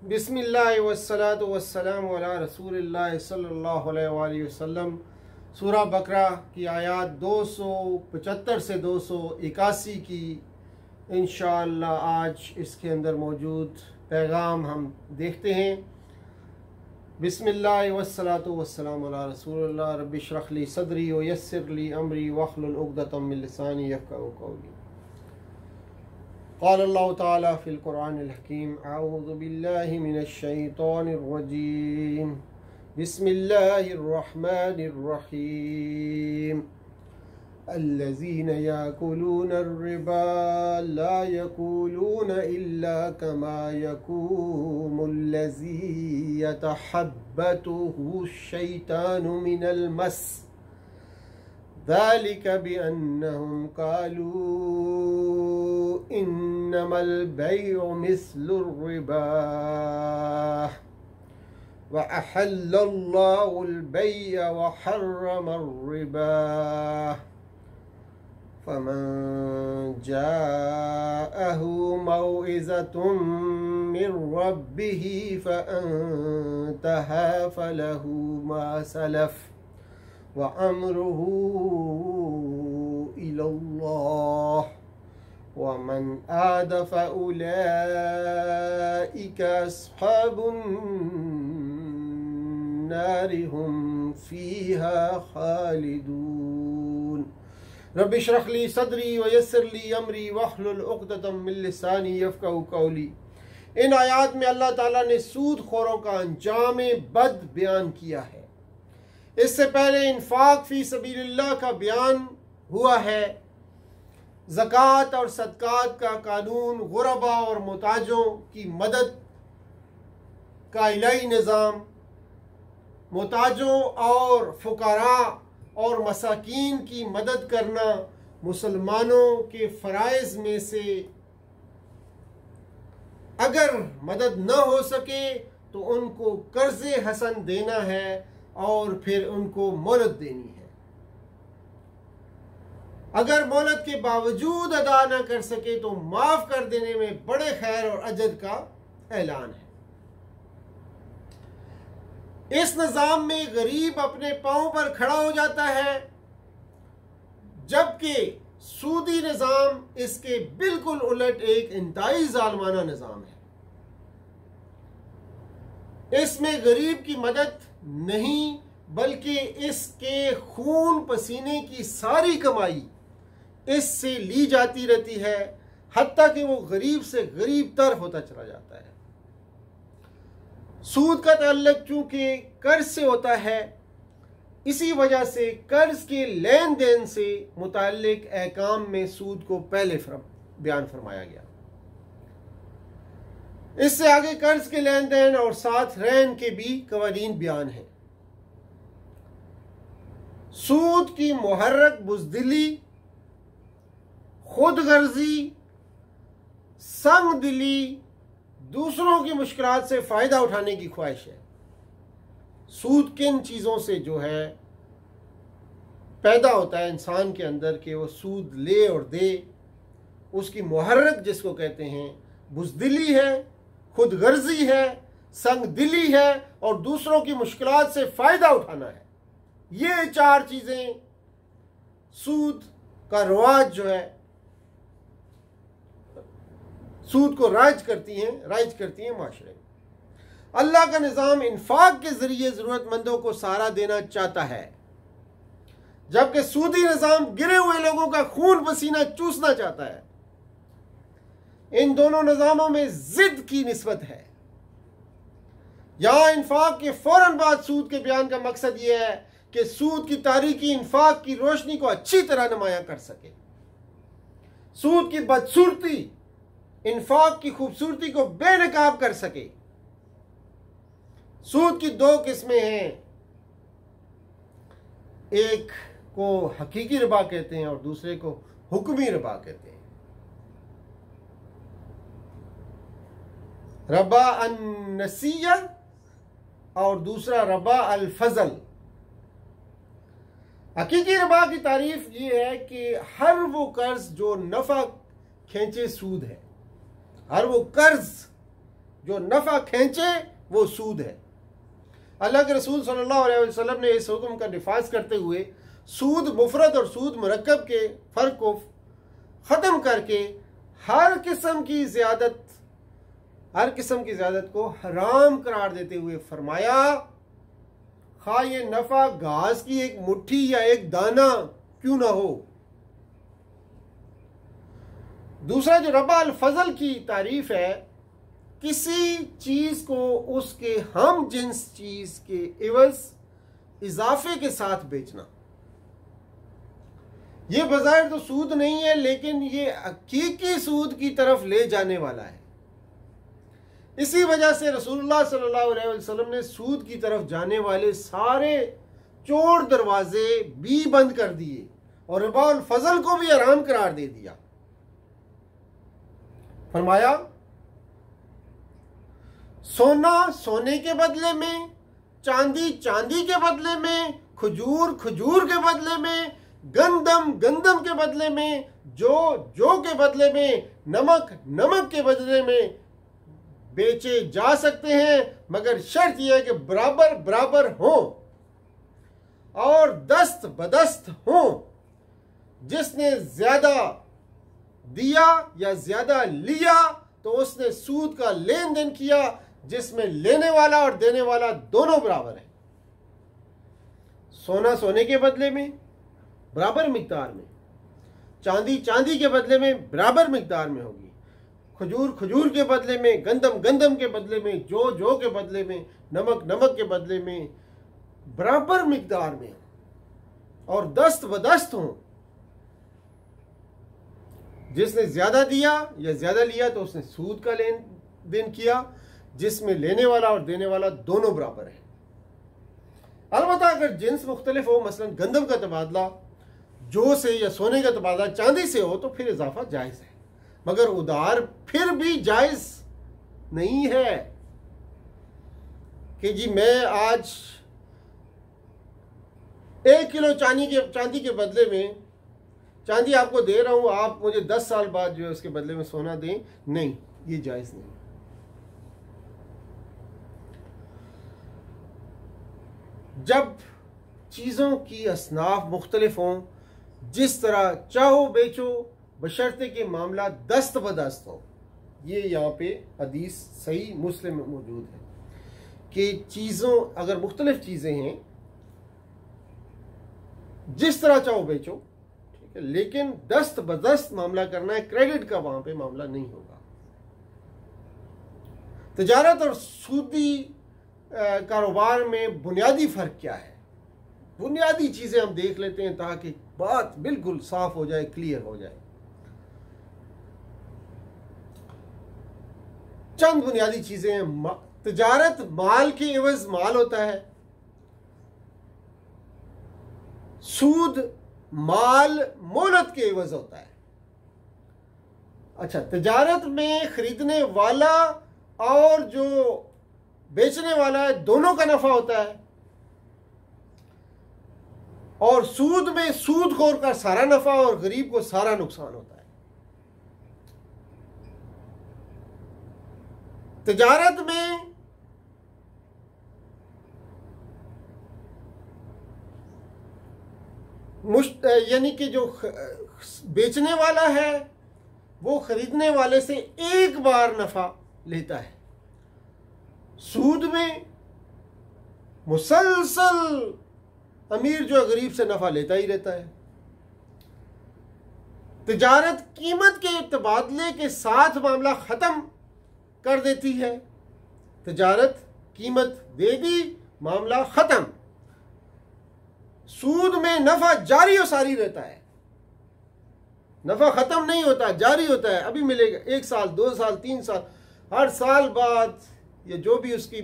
बिस्मिल्लाह वस्सलातु वस्सलामु अला रसूलिल्लाह सल्लल्लाहु अलैहि वसल्लम। सूरा बकरा की आयत 275 से 281 की इंशाअल्लाह आज इसके अंदर मौजूद पैगाम हम देखते हैं। बिस्मिल्लाह वस्सलातु वस्सलामु अला रसूलिल्लाह रब्बि इश्रह ली सदरी व यस्सिर ली अमरी वहलुल उक़दतम मिन लिसानी यफ़क़हू क़ौली। क़ाल अल्लाहु तआला फ़िल क़ुरआनिल हकीम अऊज़ु बिल्लाहि मिनश शैतानिर रजीम बिस्मिल्लाहिर रहमानिर रहीम अल्लज़ीना याकुलूनर रिबा ला यक़ूलूना इल्ला कमा यक़ूमुल्लज़ी यतहब्बतुहु शैतानु मिनल मस ज़ालिक बिअन्नहुम क़ालू इन्नमल बैउ मिस्लुर रिबा व अहल्लल्लाहुल बैअ व हर्रमर रिबा फमन जाअहु मौइज़तुम मिर रब्बिही फअंतहा फलहु मा सलफ़ व अम्रुहु इलल्लाह व मन आद फउलाइका अस्हाबुन नारि हुम फीहा खालिदून। रब्बि इश्रह ली सदरी व यस्सिर ली अमरी वहलुल उक़दतम मिन लिसानी यफ़क़हू क़ौली। इन आयात में अल्लाह ताला ने सूद खोरों का अंजाम बद बयान किया है। इससे पहले इन्फाक फी सबीलिल्लाह का बयान हुआ है। ज़कात और सदकात का कानून, गुरबा और मुताजों की मदद का इलाही निज़ाम, मुताजों और फुकरा और मसाकीन की मदद करना मुसलमानों के फ़राइज़ में से। अगर मदद न हो सके तो उनको कर्ज़ हसन देना है और फिर उनको मोहलत देनी है। अगर मोहलत के बावजूद अदा न कर सके तो माफ कर देने में बड़े खैर और अजर का ऐलान है। इस निज़ाम में गरीब अपने पांव पर खड़ा हो जाता है, जबकि सूदी निज़ाम इसके बिल्कुल उलट एक इंतहाई जालिमाना निज़ाम है। इसमें गरीब की मदद नहीं बल्कि इसके खून पसीने की सारी कमाई इससे ली जाती रहती है, हत्ता कि वो गरीब से गरीब तर होता चला जाता है। सूद का ताल्लुक चूंकि कर्ज से होता है, इसी वजह से कर्ज के लेन देन से मुताल्लिक अहकाम में सूद को पहले बयान फरमाया गया। इससे आगे कर्ज के लेन देन और साथ रहन के भी कवानीन बयान है। सूद की मुहर्रक बुज़दिली, खुद गर्जी, संग दिली, दूसरों की मुश्किलात से फ़ायदा उठाने की ख्वाहिश है। सूद किन चीज़ों से जो है पैदा होता है इंसान के अंदर कि वो सूद ले और दे, उसकी मुहर्रक जिसको कहते हैं बुज़दिली है, खुद गर्जी है, संग दिली है और दूसरों की मुश्किलात से फ़ायदा उठाना है। ये चार चीज़ें सूद का रवाज जो है, सूद को राइज करती हैं माशरे में। अल्लाह का निज़ाम इन्फाक के ज़रिए ज़रूरतमंदों को सहारा देना चाहता है, जबकि सूदी निज़ाम गिरे हुए लोगों का खून पसीना चूसना चाहता है। इन दोनों निज़ामों में ज़िद की निस्बत है। यहां इन्फाक के फौरन बाद सूद के बयान का मकसद यह है कि सूद की तारीकी इन्फाक की रोशनी को अच्छी तरह नुमायां कर सके। सूद की बदसूरती इन्फाक की खूबसूरती को बेनकाब कर सके। सूद की दो किस्में हैं, एक को हकीकी रिबा कहते हैं और दूसरे को हुक्मी रिबा कहते हैं। रबा अन-नसिया और दूसरा रबा अल-फजल। हकीकी रिबा की तारीफ ये है कि हर वो कर्ज जो नफा खींचे सूद है, हर वो कर्ज जो नफ़ा खींचे वो सूद है। अल्लाह के रसूल सल्लल्लाहु अलैहि वसल्लम ने इस हुक्म का निफाज करते हुए सूद मुफरद और सूद मुरक्कब के फ़र्क को ख़त्म करके हर किस्म की ज़्यादत को हराम करार देते हुए फरमाया, खा ये नफ़ा घास की एक मुट्ठी या एक दाना क्यों ना हो। दूसरा जो रबा अल फजल की तारीफ है, किसी चीज को उसके हम जिन्स चीज के इवज इजाफे के साथ बेचना। ये बज़ाहिर तो सूद नहीं है, लेकिन ये हकीकी सूद की तरफ ले जाने वाला है। इसी वजह से रसूलुल्लाह सल्लल्लाहु अलैहि वसल्लम ने सूद की तरफ जाने वाले सारे चोर दरवाजे भी बंद कर दिए और रिबा अल फजल को भी हराम करार दे दिया। फरमाया, सोना सोने के बदले में, चांदी चांदी के बदले में, खजूर खजूर के बदले में, गंदम गंदम के बदले में, जो के बदले में, नमक नमक के बदले में बेचे जा सकते हैं, मगर शर्त यह है कि बराबर बराबर हो और दस्त बदस्त हो। जिसने ज्यादा दिया या ज्यादा लिया तो उसने सूद का लेन देन किया, जिसमें लेने वाला और देने वाला दोनों बराबर है। सोना सोने के बदले में बराबर मिकदार में, चांदी चांदी के बदले में बराबर मिकदार में होगी, खजूर खजूर के बदले में, गंदम गंदम के बदले में, जो के बदले में, नमक नमक के बदले में बराबर मिकदार में और दस्त बदस्त हो। जिसने ज्यादा दिया या ज्यादा लिया तो उसने सूद का लेन देन किया, जिसमें लेने वाला और देने वाला दोनों बराबर है। अलबत्ता अगर जिन्स मुख्तलिफ हो, मसलन गंदम का तबादला जो से या सोने का तबादला चांदी से हो, तो फिर इजाफा जायज है, मगर उधार फिर भी जायज नहीं है कि जी मैं आज 1 किलो चांदी के बदले में चांदी आपको दे रहा हूं, आप मुझे 10 साल बाद जो है उसके बदले में सोना दें। नहीं, ये जायज नहीं। जब चीज़ों की असनाफ मुख्तलिफ हों, जिस तरह चाहो बेचो, बशर्ते के मामला दस्त बदस्त हो। ये यहाँ पे हदीस सही मुस्लिम में मौजूद है कि चीज़ों अगर मुख्तलिफ चीज़ें हैं, जिस तरह चाहो बेचो, ठीक है, लेकिन दस्त बदस्त मामला करना है, क्रेडिट का वहां पे मामला नहीं होगा। तिजारत और सूदी कारोबार में बुनियादी फ़र्क क्या है? बुनियादी चीज़ें हम देख लेते हैं ताकि बात बिल्कुल साफ हो जाए, क्लियर हो जाए। चंद बुनियादी चीज़ें। तिजारत माल के एवज माल होता है, सूद माल मोहलत के एवज होता है। अच्छा, तिजारत में खरीदने वाला और जो बेचने वाला है दोनों का नफा होता है, और सूद में सूदखोर का सारा नफा और गरीब को सारा नुकसान होता है। तिजारत में यानी कि जो बेचने वाला है वो खरीदने वाले से एक बार नफा लेता है। सूद में मुसलसल अमीर जो गरीब से नफा लेता ही रहता है। तिजारत कीमत के तबादले के साथ मामला खत्म कर देती है। तिजारत कीमत दे दी, मामला खत्म। सूद में नफा जारी और सारी रहता है, नफा खत्म नहीं होता, जारी होता है। अभी मिलेगा 1 साल 2 साल 3 साल, हर साल बाद या जो भी उसकी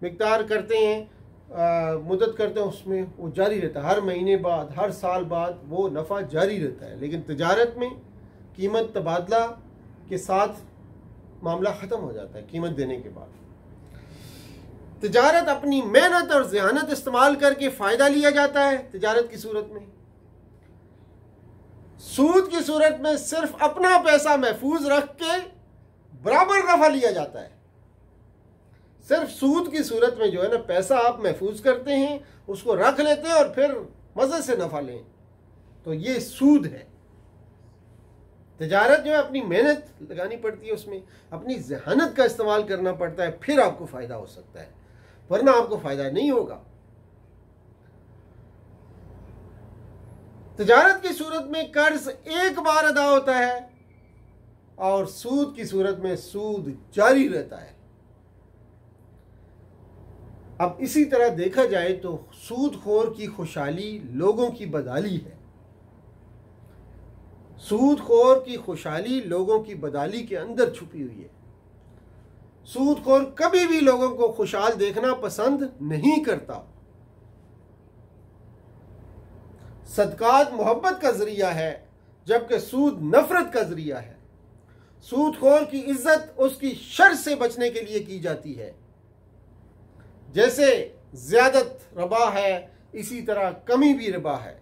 मिकदार करते हैं, मुद्दत करते हैं, उसमें वो जारी रहता है। हर महीने बाद, हर साल बाद वो नफ़ा जारी रहता है। लेकिन तिजारत में कीमत तबादला के साथ मामला ख़त्म हो जाता है कीमत देने के बाद। तिजारत अपनी मेहनत और ज़हानत इस्तेमाल करके फ़ायदा लिया जाता है तिजारत की सूरत में। सूद की सूरत में सिर्फ अपना पैसा महफूज रख के बराबर नफ़ा लिया जाता है। सिर्फ सूद की सूरत में जो है ना, पैसा आप महफूज करते हैं, उसको रख लेते हैं और फिर मज़े से नफ़ा लें, तो ये सूद है। तिजारत जो है अपनी मेहनत लगानी पड़ती है, उसमें अपनी जहानत का इस्तेमाल करना पड़ता है, फिर आपको फ़ायदा हो सकता है, वरना आपको फ़ायदा नहीं होगा। तिजारत की सूरत में कर्ज एक बार अदा होता है और सूद की सूरत में सूद जारी रहता है। अब इसी तरह देखा जाए तो सूदखोर की खुशहाली लोगों की बदहाली है। सूदखोर की खुशहाली लोगों की बदहाली के अंदर छुपी हुई है। सूदखोर कभी भी लोगों को खुशहाल देखना पसंद नहीं करता। सदकात मोहब्बत का जरिया है, जबकि सूद नफरत का जरिया है। सूदखोर की इज्जत उसकी शर से बचने के लिए की जाती है। जैसे ज्यादत रबा है, इसी तरह कमी भी रबा है,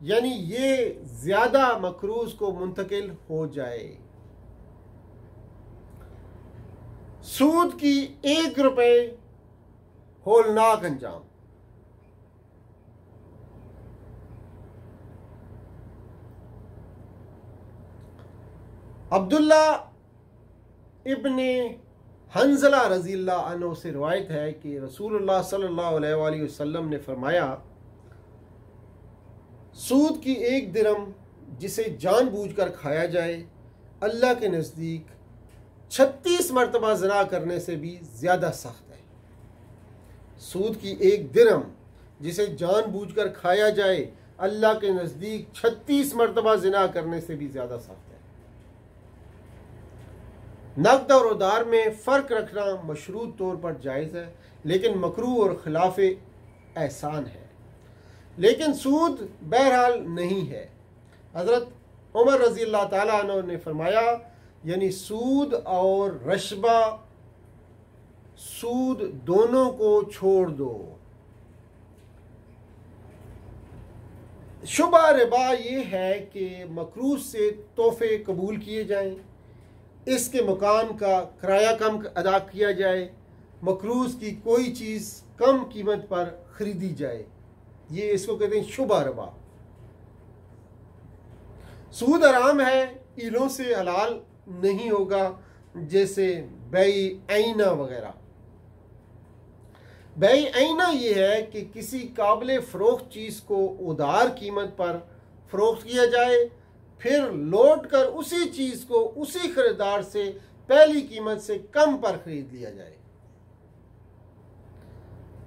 यानी ये ज्यादा मकरूज को मुंतकिल हो जाए। सूद की 1 रुपए होलनाक अंजाम। अब्दुल्ला इब्ने हंजला रज़ियल्लाहु अन्हु से रिवायत है कि रसूलुल्लाह सल्लल्लाहु अलैहि वसल्लम ने फरमाया, सूद की 1 दिरहम जिसे जानबूझकर खाया जाए, अल्लाह के नज़दीक 36 मरतबा ज़िना करने से भी ज़्यादा सख्त है। सूद की 1 दिरहम जिसे जानबूझकर खाया जाए, अल्लाह के नज़दीक 36 मरतबा ज़िना करने से भी ज़्यादा सख्त है। नकद और उधार में फ़र्क रखना मशरूत तौर पर जायज़ है, लेकिन मकरूह और खिलाफ एहसान है। लेकिन सूद बहरहाल नहीं है। हज़रत उमर रज़ियल्लाहु ताला अन्हु ने फरमाया, यानी सूद और रशबा, सूद दोनों को छोड़ दो। शुबा रिबा ये है कि मकरूज से तोहफे कबूल किए जाएं, इसके मकान का किराया कम अदा किया जाए, मकरूज की कोई चीज़ कम कीमत पर ख़रीदी जाए, ये इसको कहते हैं शुबा रिबा। सूद हराम है, इलों से हलाल नहीं होगा, जैसे बेई ऐना वगैरह। बेई ऐना ये है कि किसी काबिल फ़रोख्त चीज़ को उधार कीमत पर फ़रोख्त किया जाए, फिर लौट कर उसी चीज़ को उसी खरीदार से पहली कीमत से कम पर खरीद लिया जाए।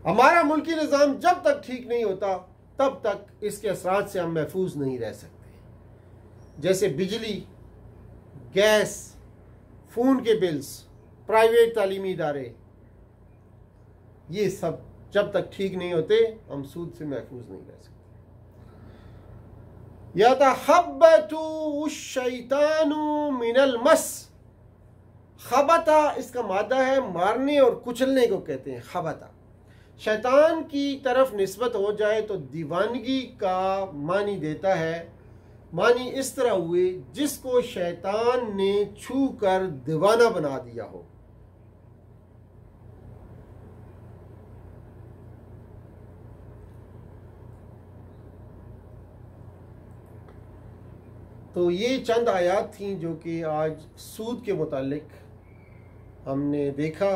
हमारा मुल्की निज़ाम जब तक ठीक नहीं होता, तब तक इसके असरात से हम महफूज नहीं रह सकते। जैसे बिजली, गैस, फ़ोन के बिल्स, प्राइवेट तालीमी इदारे, ये सब जब तक ठीक नहीं होते, हम सूद से महफूज नहीं रह सकते। यतहब्बतु शैतानु मिनल मस। खबता इसका मादा है, मारने और कुचलने को कहते हैं खबता। शैतान की तरफ निस्बत हो जाए तो दीवानगी का मानी देता है। मानी इस तरह हुए जिसको शैतान ने छू कर दीवाना बना दिया हो। तो ये चंद आयात थी जो कि आज सूद के मुतालिक हमने देखा।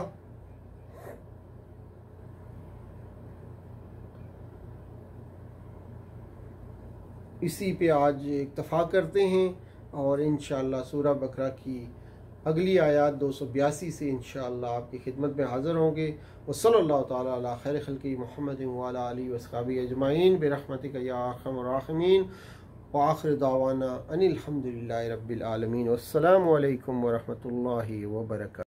इसी पे आज इक्तफ़ा करते हैं और इंशाअल्लाह सूरह बकरा की अगली आयत 282 से इंशाअल्लाह आपकी खिदमत में हाज़िर होंगे। व सल्लल्लाहु तआला अला खैर खल्क़ि मुहम्मद व अला आलिहि व अस्हाबिहि अजमाइन बिरहमतिका या अरहमर राहिमीन व आखिर दावाना अनिल हम्दुलिल्लाहि रब्बिल आलमीन। वस्सलामु अलैकुम व रहमतुल्लाहि व बरकातुहू।